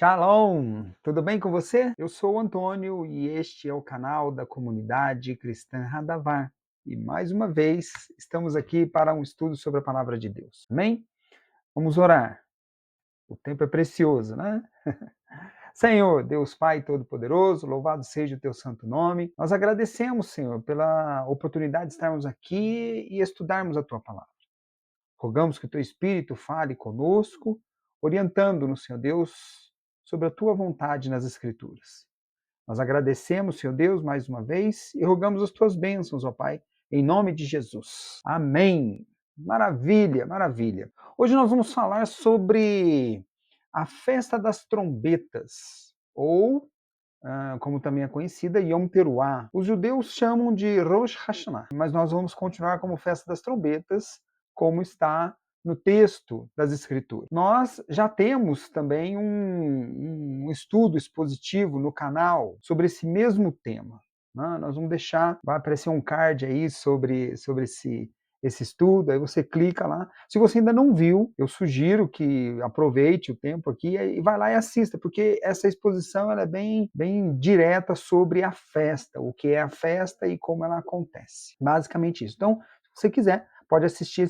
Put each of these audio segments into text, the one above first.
Shalom! Tudo bem com você? Eu sou o Antônio e este é o canal da comunidade cristã Radavar. E mais uma vez estamos aqui para um estudo sobre a palavra de Deus. Amém? Vamos orar. O tempo é precioso, né? Senhor, Deus Pai Todo-Poderoso, louvado seja o teu santo nome. Nós agradecemos, Senhor, pela oportunidade de estarmos aqui e estudarmos a tua palavra. Rogamos que o teu Espírito fale conosco, orientando-nos, Senhor Deus, sobre a tua vontade nas Escrituras. Nós agradecemos, Senhor Deus, mais uma vez e rogamos as tuas bênçãos, ó Pai, em nome de Jesus. Amém. Maravilha, maravilha. Hoje nós vamos falar sobre a festa das trombetas, ou, como também é conhecida, Yom Teruah. Os judeus chamam de Rosh Hashanah, mas nós vamos continuar como festa das trombetas, como está no texto das Escrituras. Nós já temos também um estudo expositivo no canal sobre esse mesmo tema, né? Nós vamos deixar, vai aparecer um card aí sobre esse estudo, aí você clica lá. Se você ainda não viu, eu sugiro que aproveite o tempo aqui e vai lá e assista, porque essa exposição ela é bem direta sobre a festa, o que é a festa e como ela acontece. Basicamente isso. Então, se você quiser, pode assistir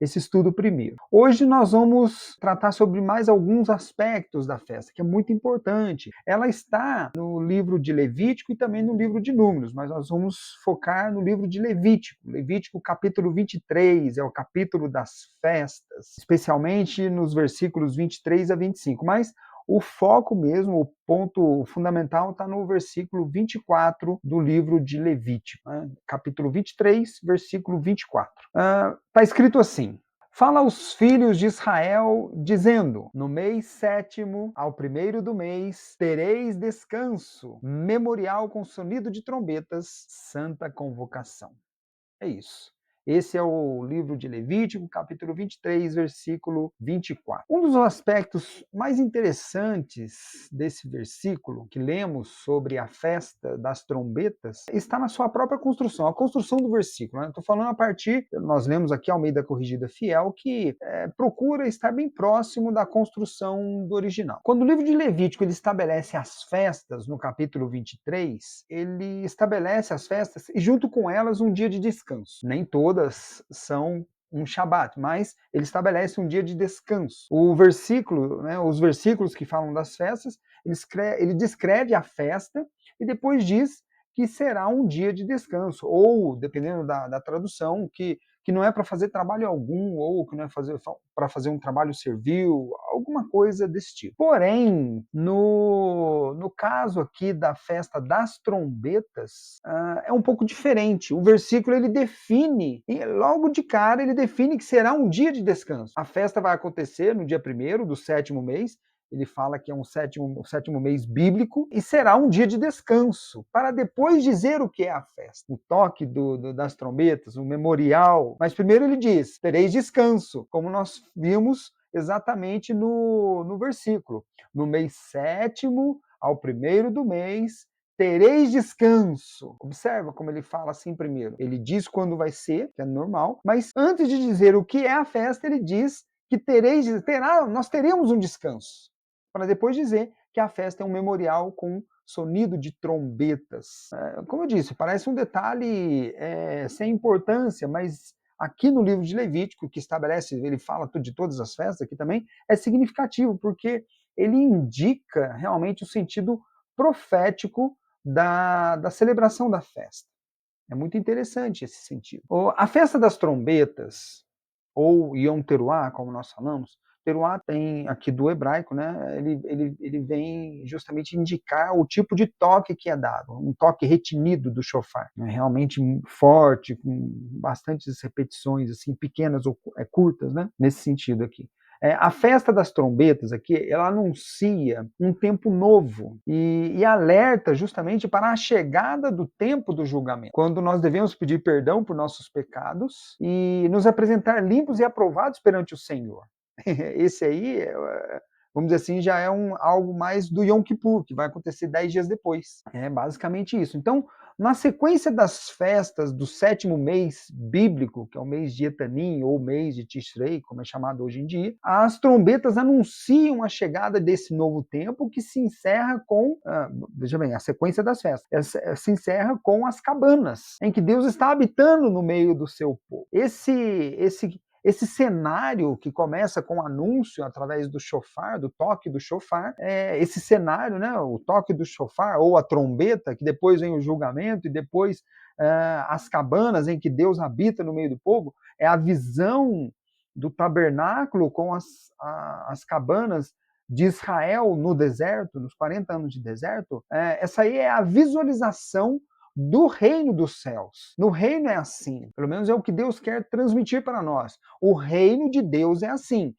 esse estudo primeiro. Hoje nós vamos tratar sobre mais alguns aspectos da festa, que é muito importante. Ela está no livro de Levítico e também no livro de Números, mas nós vamos focar no livro de Levítico. Levítico capítulo 23 é o capítulo das festas, especialmente nos versículos 23 a 25, mas o foco mesmo, o ponto fundamental está no versículo 24 do livro de Levítico, né? Capítulo 23, versículo 24. Está escrito assim: fala aos filhos de Israel, dizendo: no mês sétimo, ao primeiro do mês, tereis descanso, memorial com sonido de trombetas, santa convocação. É isso. Esse é o livro de Levítico, capítulo 23, versículo 24. Um dos aspectos mais interessantes desse versículo, que lemos sobre a festa das trombetas, está na sua própria construção, a construção do versículo. Estou falando a partir, nós lemos aqui Almeida Corrigida Fiel, que procura estar bem próximo da construção do original. Quando o livro de Levítico ele estabelece as festas, no capítulo 23, ele estabelece as festas e junto com elas um dia de descanso. Nem todas são um Shabat, mas ele estabelece um dia de descanso. O versículo, né, os versículos que falam das festas, ele descreve a festa e depois diz que será um dia de descanso, ou, dependendo da tradução, que não é para fazer trabalho algum, ou que não é para fazer um trabalho servil, alguma coisa desse tipo. Porém, no caso aqui da festa das trombetas, é um pouco diferente. O versículo ele define, logo de cara, ele define que será um dia de descanso. A festa vai acontecer no dia 1º do sétimo mês, ele fala que é um sétimo mês bíblico, e será um dia de descanso, para depois dizer o que é a festa. O toque das trombetas, o memorial. Mas primeiro ele diz, tereis descanso, como nós vimos exatamente no versículo. No mês sétimo, ao primeiro do mês, tereis descanso. Observa como ele fala assim primeiro. Ele diz quando vai ser, que é normal, mas antes de dizer o que é a festa, ele diz que nós teremos um descanso, para depois dizer que a festa é um memorial com sonido de trombetas. Como eu disse, parece um detalhe sem importância, mas aqui no livro de Levítico, que estabelece, ele fala de todas as festas aqui também, é significativo, porque ele indica realmente o sentido profético da celebração da festa. É muito interessante esse sentido. A festa das trombetas, ou Yom Teruah, como nós falamos, Teruah tem aqui do hebraico, né? Ele vem justamente indicar o tipo de toque que é dado, um toque retinido do shofar, né? Realmente forte, com bastantes repetições, assim, pequenas ou curtas, né? Nesse sentido aqui. A festa das trombetas aqui, ela anuncia um tempo novo e alerta justamente para a chegada do tempo do julgamento, quando nós devemos pedir perdão por nossos pecados e nos apresentar limpos e aprovados perante o Senhor. Esse aí, vamos dizer assim, já é algo mais do Yom Kippur, que vai acontecer 10 dias depois. É basicamente isso. Então, Na sequência das festas do 7º mês bíblico, que é o mês de Etanim, ou mês de Tishrei, como é chamado hoje em dia, as trombetas anunciam a chegada desse novo tempo que se encerra com, veja bem, a sequência das festas, se encerra com as cabanas, em que Deus está habitando no meio do seu povo. Esse cenário que começa com o anúncio através do shofar, do toque do shofar, esse cenário, né, o toque do shofar ou a trombeta, que depois vem o julgamento e depois as cabanas em que Deus habita no meio do povo, é a visão do tabernáculo com as cabanas de Israel no deserto, nos 40 anos de deserto. Essa aí é a visualização do reino dos céus. No reino é assim, pelo menos é o que Deus quer transmitir para nós. O reino de Deus é assim,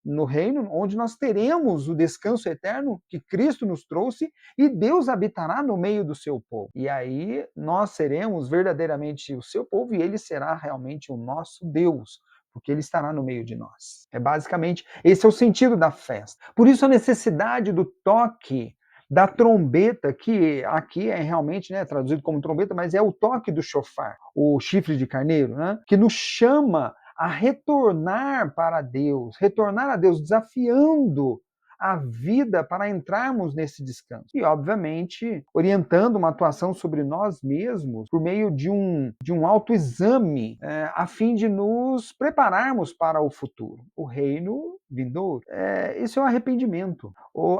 no reino onde nós teremos o descanso eterno que Cristo nos trouxe e Deus habitará no meio do seu povo. E aí nós seremos verdadeiramente o seu povo e ele será realmente o nosso Deus, porque ele estará no meio de nós. Basicamente, esse é o sentido da festa. Por isso a necessidade do toque da trombeta, que aqui é realmente, né, traduzido como trombeta, mas é o toque do shofar, o chifre de carneiro, né, que nos chama a retornar para Deus, retornar a Deus, desafiando a vida para entrarmos nesse descanso. E, obviamente, orientando uma atuação sobre nós mesmos por meio de um autoexame, a fim de nos prepararmos para o futuro, o reino vindouro. Isso é um arrependimento.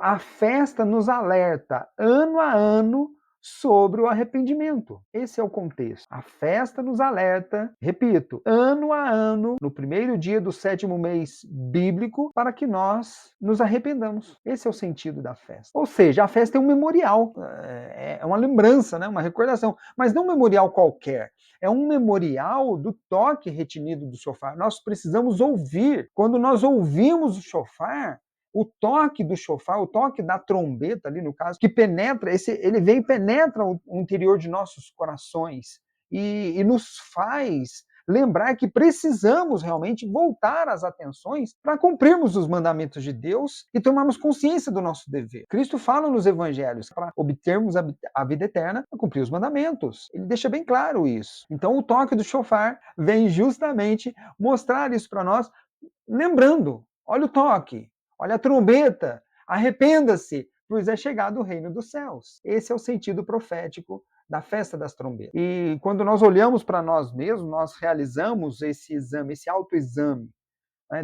A festa nos alerta, ano a ano, sobre o arrependimento. Esse é o contexto. A festa nos alerta, repito, ano a ano, no primeiro dia do 7º mês bíblico, para que nós nos arrependamos. Esse é o sentido da festa. Ou seja, a festa é um memorial, é uma lembrança, né? Uma recordação, mas não um memorial qualquer. É um memorial do toque retinido do shofar. Nós precisamos ouvir. Quando nós ouvimos o shofar, o toque do shofar, o toque da trombeta ali no caso, que penetra, ele vem e penetra o interior de nossos corações e nos faz lembrar que precisamos realmente voltar as atenções para cumprirmos os mandamentos de Deus e tomarmos consciência do nosso dever. Cristo fala nos evangelhos, para obtermos a vida eterna, é cumprir os mandamentos. Ele deixa bem claro isso. Então o toque do shofar vem justamente mostrar isso para nós, lembrando, olha o toque, olha a trombeta, arrependa-se, pois é chegado o reino dos céus. Esse é o sentido profético da festa das trombetas. E quando nós olhamos para nós mesmos, nós realizamos esse exame, esse autoexame.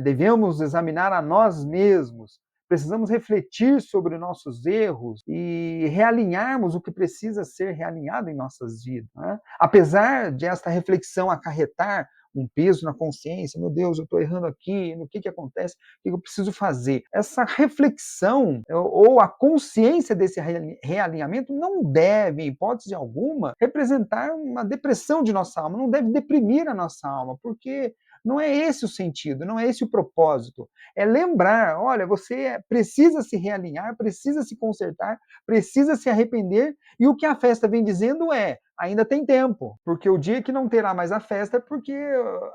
Devemos examinar a nós mesmos, precisamos refletir sobre nossos erros e realinharmos o que precisa ser realinhado em nossas vidas. Apesar de esta reflexão acarretar um peso na consciência, meu Deus, eu estou errando aqui, no que acontece, o que eu preciso fazer? Essa reflexão ou a consciência desse realinhamento não deve, em hipótese alguma, representar uma depressão de nossa alma, não deve deprimir a nossa alma, porque não é esse o sentido, não é esse o propósito. É lembrar, olha, você precisa se realinhar, precisa se consertar, precisa se arrepender, e o que a festa vem dizendo ainda tem tempo, porque o dia que não terá mais a festa é porque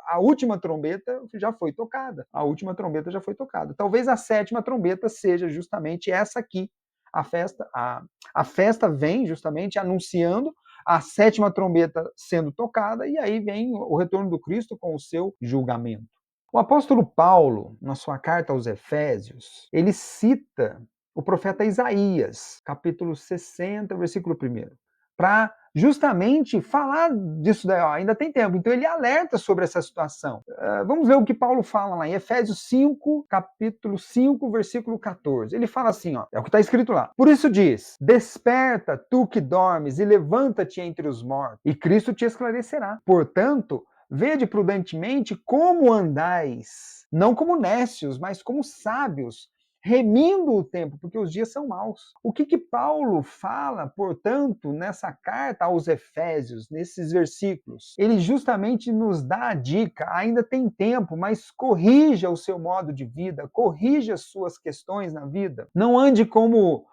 a última trombeta já foi tocada. A última trombeta já foi tocada. Talvez a 7ª trombeta seja justamente essa aqui. A festa vem justamente anunciando a 7ª trombeta sendo tocada, e aí vem o retorno do Cristo com o seu julgamento. O apóstolo Paulo, na sua carta aos Efésios, ele cita o profeta Isaías, capítulo 60, versículo 1, para justamente falar disso daí, ainda tem tempo. Então ele alerta sobre essa situação. Vamos ver o que Paulo fala lá em Efésios 5, capítulo 5, versículo 14. Ele fala assim, é o que está escrito lá. Por isso diz, desperta, tu que dormes, e levanta-te entre os mortos, e Cristo te esclarecerá. Portanto, vede prudentemente como andais, não como nécios, mas como sábios, remindo o tempo, porque os dias são maus. O que Paulo fala, portanto, nessa carta aos Efésios, nesses versículos? Ele justamente nos dá a dica, ainda tem tempo, mas corrija o seu modo de vida, corrija as suas questões na vida. Não ande como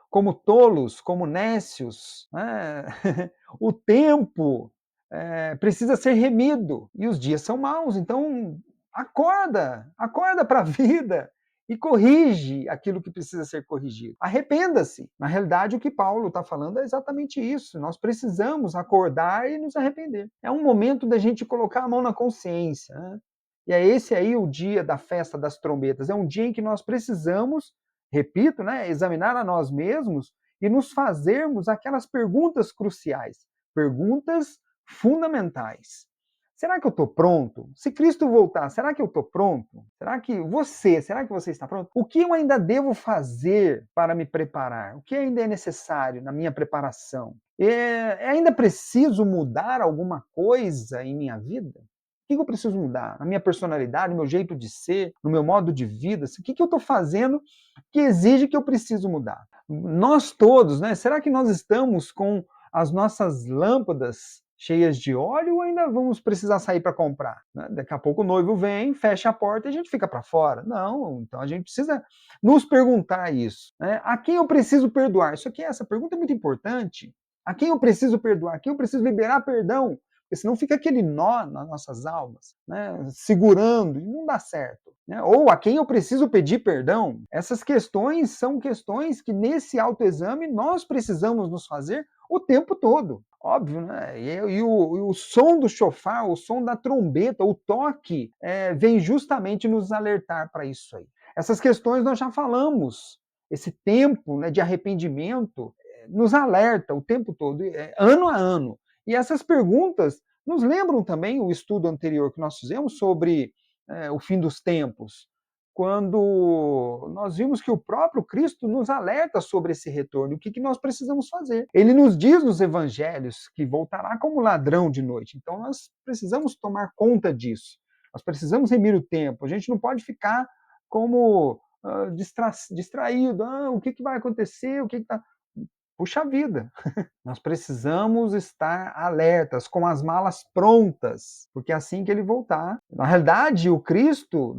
tolos, como nécios. O tempo precisa ser remido, e os dias são maus, então acorda para a vida, e corrige aquilo que precisa ser corrigido. Arrependa-se. Na realidade, o que Paulo está falando é exatamente isso. Nós precisamos acordar e nos arrepender. É um momento da gente colocar a mão na consciência, né? E é esse aí o dia da festa das trombetas. É um dia em que nós precisamos, repito, né, examinar a nós mesmos e nos fazermos aquelas perguntas cruciais, perguntas fundamentais. Será que eu estou pronto? Se Cristo voltar, será que eu estou pronto? Será que você está pronto? O que eu ainda devo fazer para me preparar? O que ainda é necessário na minha preparação? É ainda preciso mudar alguma coisa em minha vida? O que eu preciso mudar? Na minha personalidade, no meu jeito de ser, no meu modo de vida? O que eu estou fazendo que exige que eu preciso mudar? Nós todos, né? Será que nós estamos com as nossas lâmpadas cheias de óleo ou ainda vamos precisar sair para comprar? Né? Daqui a pouco o noivo vem, fecha a porta e a gente fica para fora. Não, então a gente precisa nos perguntar isso. Né? A quem eu preciso perdoar? Essa pergunta é muito importante. A quem eu preciso perdoar? A quem eu preciso liberar perdão? Porque senão fica aquele nó nas nossas almas, né? Segurando, e não dá certo. Né? Ou a quem eu preciso pedir perdão? Essas questões são questões que nesse autoexame nós precisamos nos fazer o tempo todo. Óbvio, né? E o som do chofar, o som da trombeta, o toque, vem justamente nos alertar para isso aí. Essas questões nós já falamos. Esse tempo, né, de arrependimento nos alerta o tempo todo, ano a ano. E essas perguntas nos lembram também o estudo anterior que nós fizemos sobre o fim dos tempos, quando nós vimos que o próprio Cristo nos alerta sobre esse retorno, o que nós precisamos fazer. Ele nos diz nos evangelhos que voltará como ladrão de noite. Então nós precisamos tomar conta disso. Nós precisamos remir o tempo. A gente não pode ficar como distraído. O que vai acontecer? O que está... Puxa vida, nós precisamos estar alertas, com as malas prontas, porque é assim que ele voltar. Na realidade, o Cristo,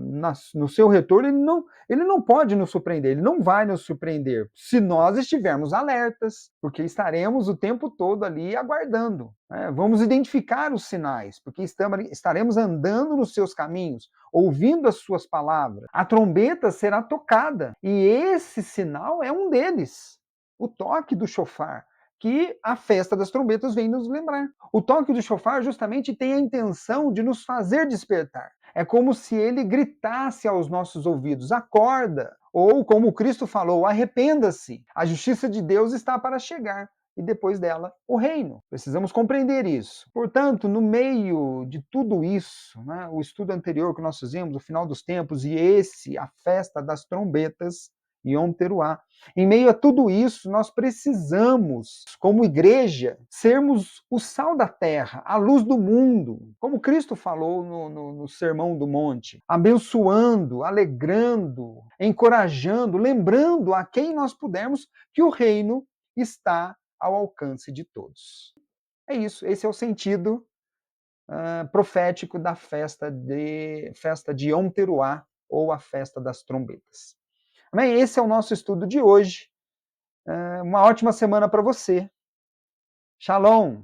no seu retorno, ele não pode nos surpreender, ele não vai nos surpreender se nós estivermos alertas, porque estaremos o tempo todo ali aguardando. Né? Vamos identificar os sinais, porque estaremos andando nos seus caminhos, ouvindo as suas palavras. A trombeta será tocada, e esse sinal é um deles. O toque do chofar, que a festa das trombetas vem nos lembrar. O toque do chofar justamente tem a intenção de nos fazer despertar. É como se ele gritasse aos nossos ouvidos: acorda! Ou, como Cristo falou, arrependa-se. A justiça de Deus está para chegar. E depois dela, o reino. Precisamos compreender isso. Portanto, no meio de tudo isso, né, o estudo anterior que nós fizemos, o final dos tempos, e esse, a festa das trombetas, Yom Teruah. Em meio a tudo isso, nós precisamos, como igreja, sermos o sal da terra, a luz do mundo, como Cristo falou no Sermão do Monte, abençoando, alegrando, encorajando, lembrando a quem nós pudermos que o reino está ao alcance de todos. É isso, esse é o sentido profético da festa de Yom Teruah, ou a festa das trombetas. Amém? Esse é o nosso estudo de hoje. Uma ótima semana para você. Shalom!